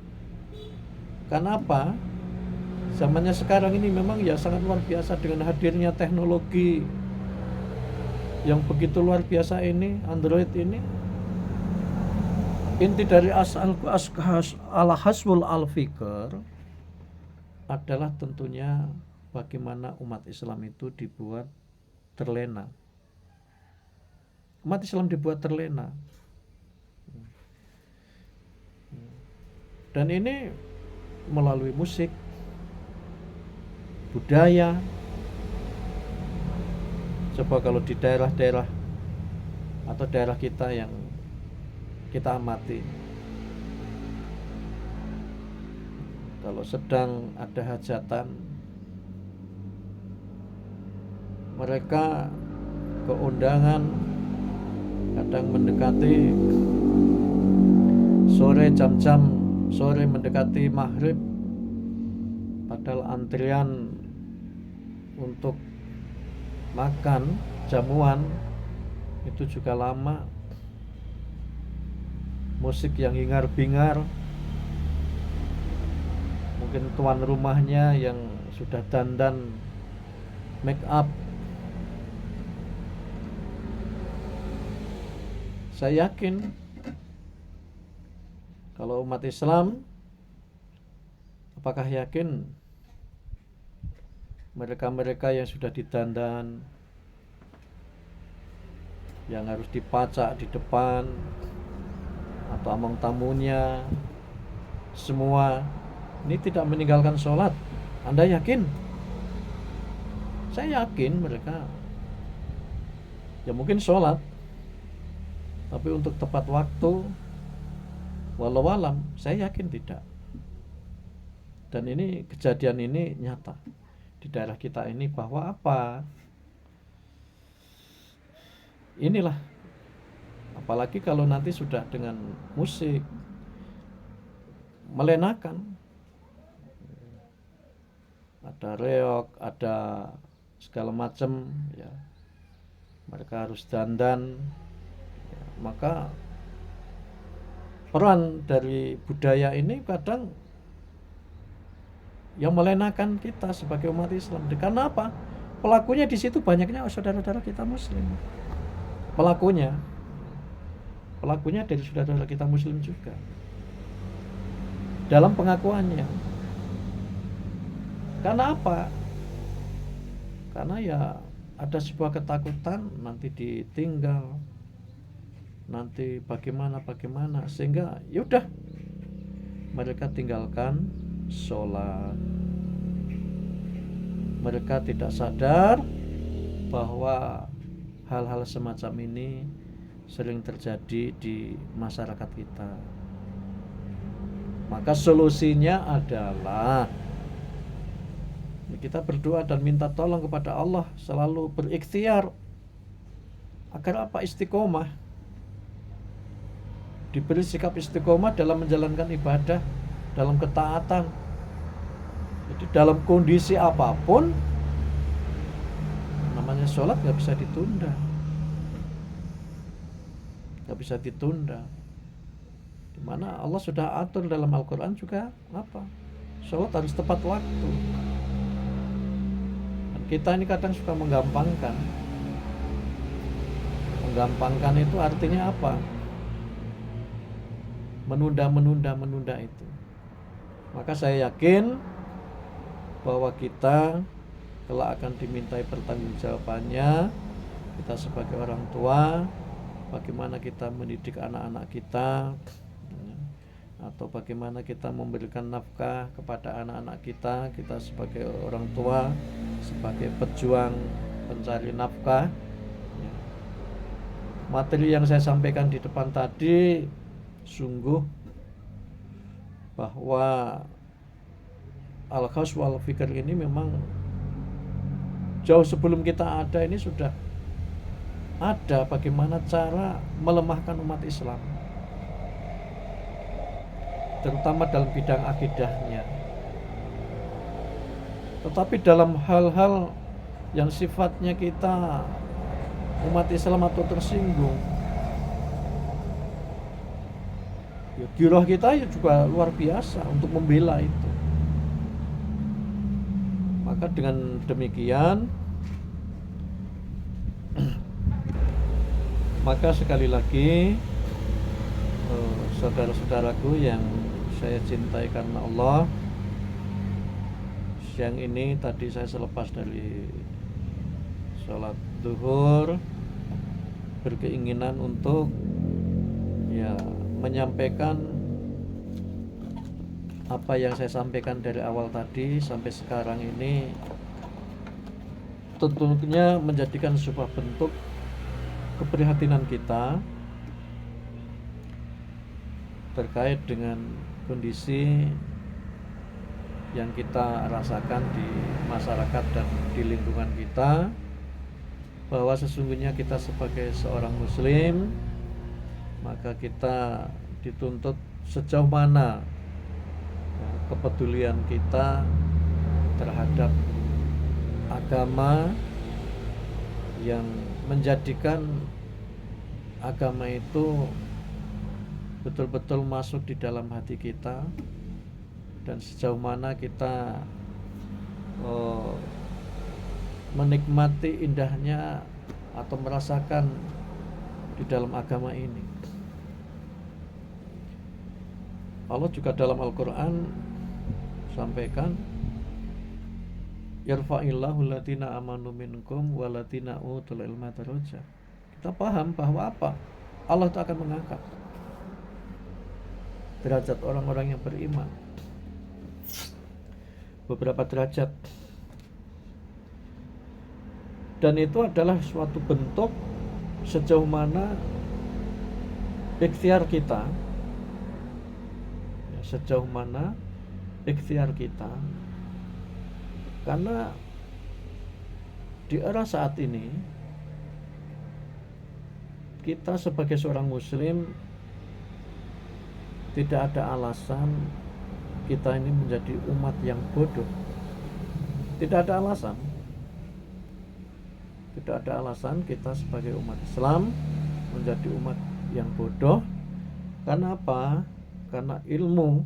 Karena apa? Zamannya sekarang ini memang ya sangat luar biasa dengan hadirnya teknologi yang begitu luar biasa ini, Android ini. Inti dari al-hasbul al-fikr adalah tentunya bagaimana umat Islam itu dibuat terlena. Umat Islam dibuat terlena. Dan ini melalui musik, budaya. Coba kalau di daerah-daerah atau daerah kita yang kita amati, kalau sedang ada hajatan, mereka keundangan kadang mendekati sore, jam-jam sore mendekati maghrib, padahal antrian untuk makan jamuan itu juga lama. Musik yang hingar-bingar, mungkin tuan rumahnya yang sudah dandan make up. Saya yakin kalau umat Islam, apakah yakin mereka-mereka yang sudah didandan, yang harus dipacak di depan atau among tamunya, semua ini tidak meninggalkan sholat? Anda yakin? Saya yakin mereka ya mungkin sholat, tapi untuk tepat waktu walau alam saya yakin tidak. Dan ini kejadian ini nyata di daerah kita ini, bahwa apa? Inilah, apalagi kalau nanti sudah dengan musik melenakan, ada reog, ada segala macam ya, mereka harus dandan ya, maka peran dari budaya ini kadang yang melenakan kita sebagai umat Islam. Karena apa? Pelakunya di situ banyaknya saudara-saudara kita Muslim. Pelakunya dari saudara-saudara kita Muslim juga dalam pengakuannya. Karena apa? Karena ya ada sebuah ketakutan nanti ditinggal, nanti bagaimana, sehingga yaudah mereka tinggalkan sholat. Mereka tidak sadar bahwa hal-hal semacam ini sering terjadi di masyarakat kita. Maka solusinya adalah kita berdoa dan minta tolong kepada Allah, selalu berikhtiar agar apa? Istiqomah, diberi sikap istiqomah dalam menjalankan ibadah, dalam ketaatan. Jadi dalam kondisi apapun, namanya sholat gak bisa ditunda, dimana Allah sudah atur dalam Al-Quran juga apa? Sholat harus tepat waktu. Dan kita ini kadang suka menggampangkan. Menggampangkan itu artinya apa? Menunda itu. Maka saya yakin bahwa kita kelak akan dimintai pertanggungjawabannya. Kita sebagai orang tua, bagaimana kita mendidik anak-anak kita, atau bagaimana kita memberikan nafkah kepada anak-anak kita. Kita sebagai orang tua, sebagai pejuang pencari nafkah. Materi yang saya sampaikan di depan tadi sungguh bahwa al-khaus wal fikr ini memang jauh sebelum kita ada ini sudah ada bagaimana cara melemahkan umat Islam, terutama dalam bidang akidahnya. Tetapi dalam hal-hal yang sifatnya kita umat Islam atau tersinggung, ya, giroh kita ya juga luar biasa untuk membela itu. Maka dengan demikian, maka sekali lagi saudara-saudaraku yang saya cintai karena Allah, siang ini tadi saya selepas dari sholat zuhur berkeinginan untuk menyampaikan apa yang saya sampaikan dari awal tadi sampai sekarang ini, tentunya menjadikan sebuah bentuk keprihatinan kita terkait dengan kondisi yang kita rasakan di masyarakat dan di lingkungan kita, bahwa sesungguhnya kita sebagai seorang muslim, maka kita dituntut sejauh mana kepedulian kita terhadap agama, yang menjadikan agama itu betul-betul masuk di dalam hati kita, dan sejauh mana kita menikmati indahnya atau merasakan di dalam agama ini. Allah juga dalam Al-Quran sampaikan, yarfa'illahu alladziina amanu minkum walladziina utul ilma darajat. Kita paham bahwa apa? Allah itu akan mengangkat derajat orang-orang yang beriman beberapa derajat, dan itu adalah suatu bentuk sejauh mana ikhtiar kita, sejauh mana ikhtiar kita. Karena di era saat ini kita sebagai seorang muslim tidak ada alasan kita ini menjadi umat yang bodoh. Tidak ada alasan. Tidak ada alasan kita sebagai umat Islam menjadi umat yang bodoh. Karena apa? Karena ilmu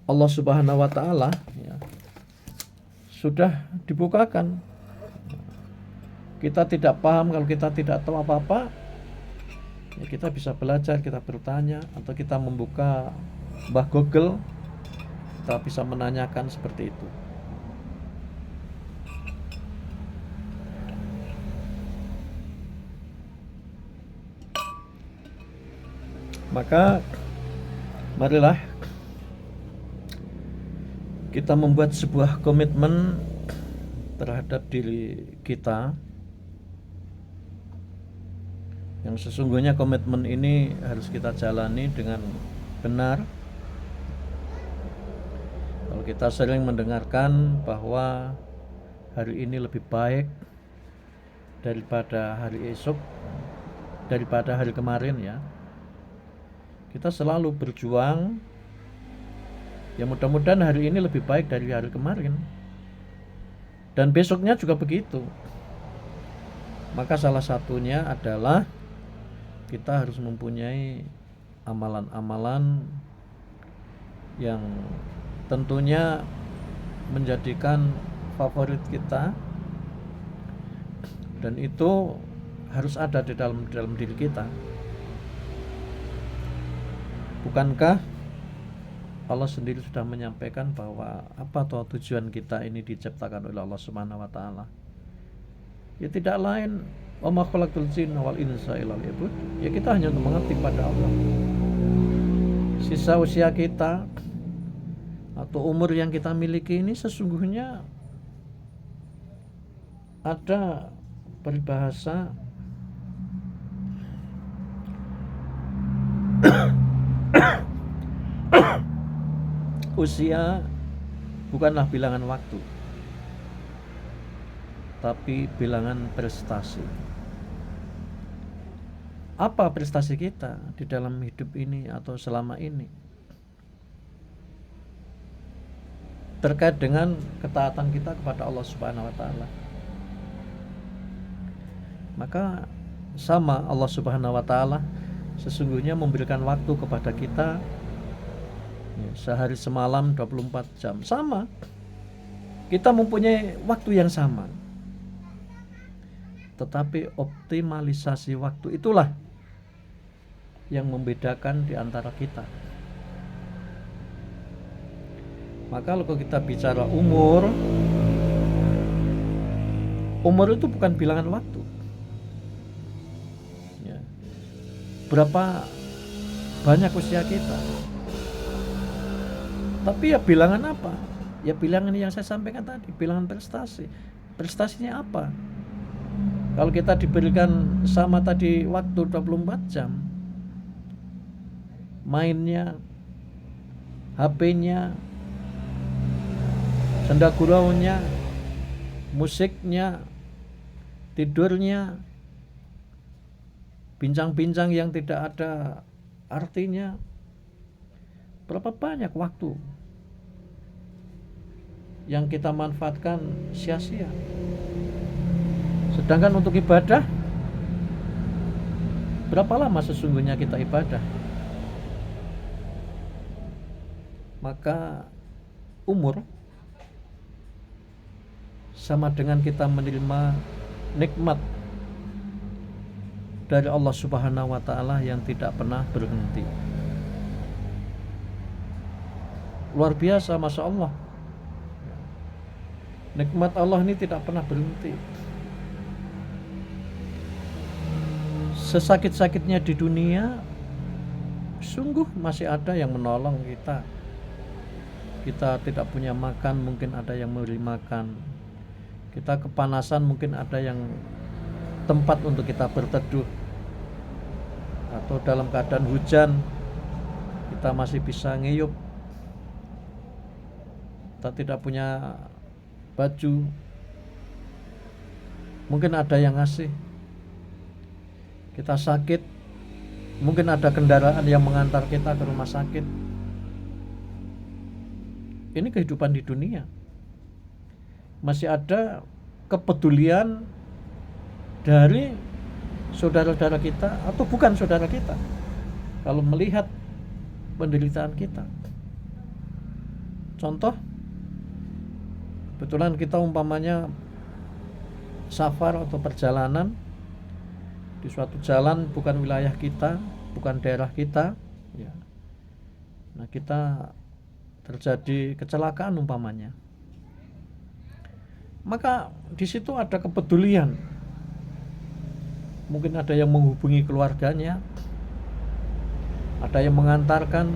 Allah Subhanahu wa Ta'ala sudah dibukakan. Kita tidak paham, kalau kita tidak tahu apa-apa, ya kita bisa belajar, kita bertanya, atau kita membuka Mbah Google, kita bisa menanyakan seperti itu. Maka marilah kita membuat sebuah komitmen terhadap diri kita, yang sesungguhnya komitmen ini harus kita jalani dengan benar. Kalau kita sering mendengarkan bahwa hari ini lebih baik daripada hari esok, daripada hari kemarin, ya, kita selalu berjuang. Ya mudah-mudahan hari ini lebih baik dari hari kemarin, dan besoknya juga begitu. Maka salah satunya adalah kita harus mempunyai amalan-amalan yang tentunya menjadikan favorit kita, dan itu harus ada di dalam diri kita. Bukankah Allah sendiri sudah menyampaikan bahwa apa tujuan kita ini diciptakan oleh Allah Subhanahu wa taala? Ya tidak lain, wa ma khalaqtul jinna wal insa illa liya'budun. Ya kita hanya untuk mengabdi pada Allah. Sisa usia kita atau umur yang kita miliki ini sesungguhnya ada peribahasa usia bukanlah bilangan waktu, tapi bilangan prestasi. Apa prestasi kita di dalam hidup ini atau selama ini? Terkait dengan ketaatan kita kepada Allah Subhanahu wa taala. Maka sama Allah Subhanahu wa taala sesungguhnya memberikan waktu kepada kita sehari semalam 24 jam. Sama. Kita mempunyai waktu yang sama. Tetapi optimalisasi waktu itulah yang membedakan di antara kita. Maka kalau kita bicara umur itu bukan bilangan waktu. Ya. Berapa banyak usia kita? Tapi ya bilangan apa? Ya bilangan yang saya sampaikan tadi, bilangan prestasi. Prestasinya apa? Kalau kita diberikan sama tadi waktu 24 jam, mainnya, HP-nya, senda guraunya, musiknya, tidurnya, bincang-bincang yang tidak ada artinya, berapa banyak waktu yang kita manfaatkan sia-sia. Sedangkan untuk ibadah, berapa lama sesungguhnya kita ibadah? Maka umur sama dengan kita menerima nikmat dari Allah Subhanahu wa taala yang tidak pernah berhenti. Luar biasa, Masya Allah. Nikmat Allah ini tidak pernah berhenti. Sesakit-sakitnya di dunia, sungguh masih ada yang menolong kita. Kita tidak punya makan, mungkin ada yang memberi makan. Kita kepanasan, mungkin ada yang tempat untuk kita berteduh. Atau dalam keadaan hujan, kita masih bisa ngeyup. Kita tidak punya baju, mungkin ada yang ngasih. Kita sakit, mungkin ada kendaraan yang mengantar kita ke rumah sakit. Ini kehidupan di dunia. Masih ada kepedulian dari saudara-saudara kita atau bukan saudara kita kalau melihat penderitaan kita. Contoh, kebetulan kita umpamanya safar atau perjalanan di suatu jalan bukan wilayah kita, bukan daerah kita, ya. Nah, kita terjadi kecelakaan umpamanya. Maka di situ ada kepedulian. Mungkin ada yang menghubungi keluarganya, ada yang mengantarkan,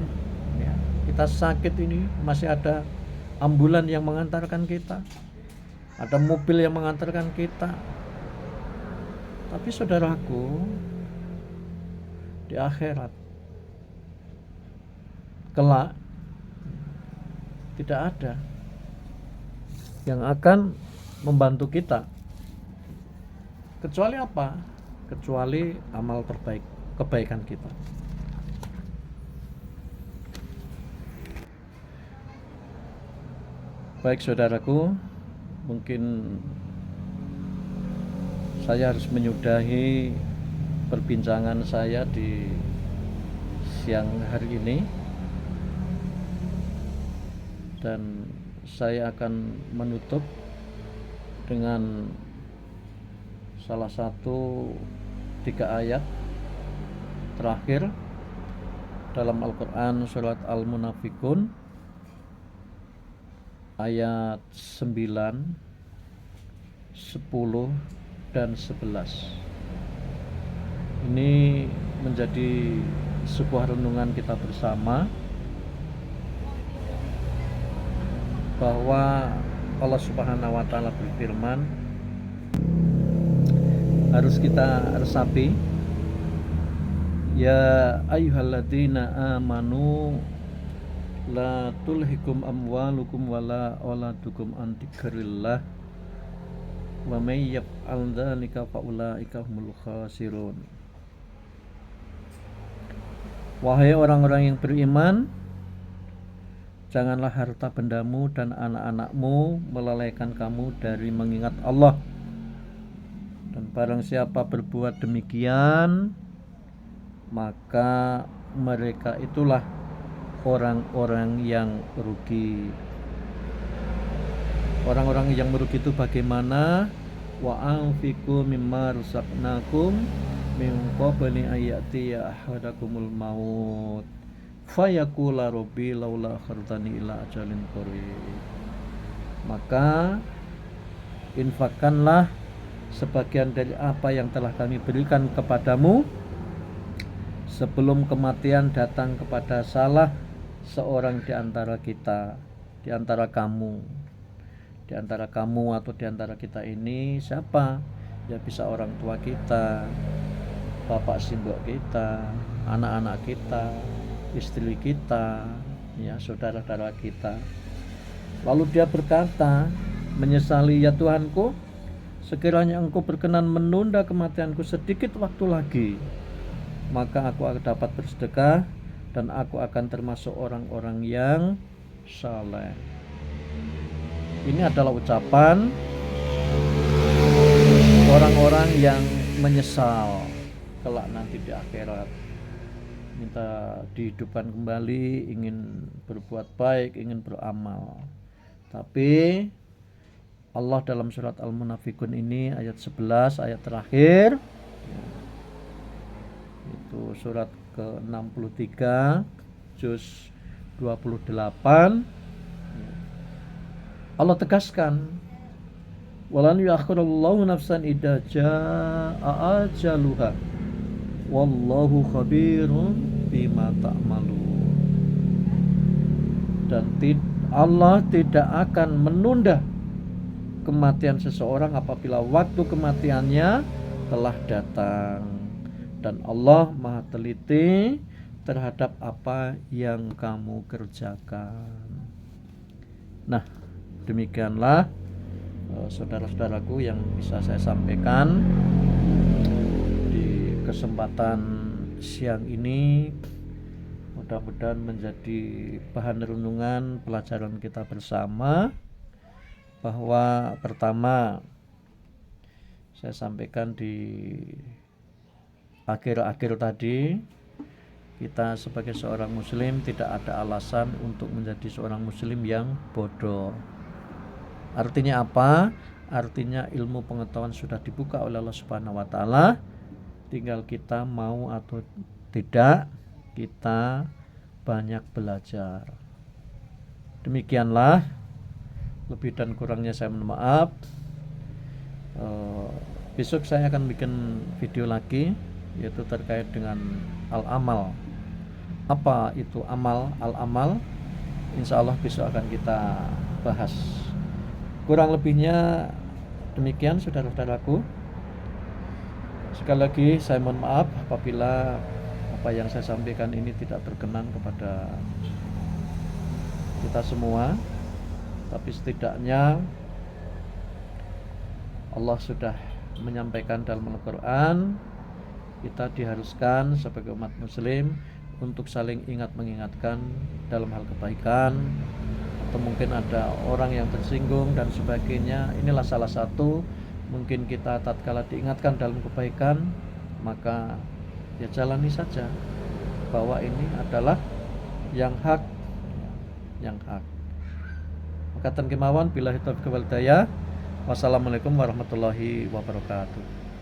ya. Kita sakit ini masih ada ambulan yang mengantarkan kita, ada mobil yang mengantarkan kita. Tapi saudaraku, di akhirat kelak tidak ada yang akan membantu kita kecuali apa? Kecuali amal terbaik, kebaikan kita. Baik saudaraku, mungkin saya harus menyudahi perbincangan saya di siang hari ini, dan saya akan menutup dengan salah satu 3 ayat terakhir dalam Al-Quran surat Al-Munafikun ayat 9, 10, dan 11. Ini menjadi sebuah renungan kita bersama bahwa Allah Subhanahu wa taala berfirman, harus kita resapi, ya ayyuhalladzina amanu la tulhikum amwalukum wala auladukum an dzikrillah wa may yaf'al dzalika fa ulaika humul khasirun. Wahai orang-orang yang beriman, janganlah harta bendamu dan anak-anakmu melalaikan kamu dari mengingat Allah. Dan barang siapa berbuat demikian, maka mereka itulah orang-orang yang rugi. Orang-orang yang merugi itu bagaimana? Wa anfiqu mimma razaqnakum min qabli ayati ahadakumul maut fayaqula rabbi laula akhartani ila ajalin qarib. Maka infakkanlah sebagian dari apa yang telah kami berikan kepadamu sebelum kematian datang kepada salah seorang di antara kita, di antara kamu atau di antara kita ini. Siapa? Ya bisa orang tua kita, bapak simbok kita, anak-anak kita, istri kita, ya saudara-saudara kita. Lalu dia berkata, menyesali, ya Tuhanku, sekiranya engkau berkenan menunda kematianku sedikit waktu lagi, maka aku akan dapat bersedekah dan aku akan termasuk orang-orang yang saleh. Ini adalah ucapan orang-orang yang menyesal kelak nanti di akhirat, minta dihidupkan kembali, ingin berbuat baik, ingin beramal. Tapi Allah dalam surat Al-Munafikun ini ayat 11, ayat terakhir, itu surat ke-63 juz 28, Allah tegaskan, walan yuakhirullahu nafsan idza jaa ajaluha wallahu khabirun bima ta'malun. Dan Allah tidak akan menunda kematian seseorang apabila waktu kematiannya telah datang, dan Allah Maha teliti terhadap apa yang kamu kerjakan. Nah, demikianlah saudara-saudaraku yang bisa saya sampaikan di kesempatan siang ini. Mudah-mudahan menjadi bahan renungan pelajaran kita bersama, bahwa pertama saya sampaikan di akhir-akhir tadi, kita sebagai seorang muslim tidak ada alasan untuk menjadi seorang muslim yang bodoh. Artinya apa? Artinya ilmu pengetahuan sudah dibuka oleh Allah Subhanahu wa taala, tinggal kita mau atau tidak, kita banyak belajar. Demikianlah, lebih dan kurangnya saya mohon maaf. Besok saya akan bikin video lagi, yaitu terkait dengan al-amal. Apa itu amal? Al-amal insya Allah besok akan kita bahas. Kurang lebihnya demikian saudara-saudaraku. Sekali lagi saya mohon maaf apabila apa yang saya sampaikan ini tidak berkenan kepada kita semua, tapi setidaknya Allah sudah menyampaikan dalam Al-Quran, kita diharuskan sebagai umat muslim untuk saling ingat mengingatkan dalam hal kebaikan, atau mungkin ada orang yang tersinggung dan sebagainya. Inilah salah satu, mungkin kita tatkala diingatkan dalam kebaikan, maka ya jalani saja bahwa ini adalah yang hak. Maka kemauan billahi taufiq wal hidayah. Wassalamualaikum warahmatullahi wabarakatuh.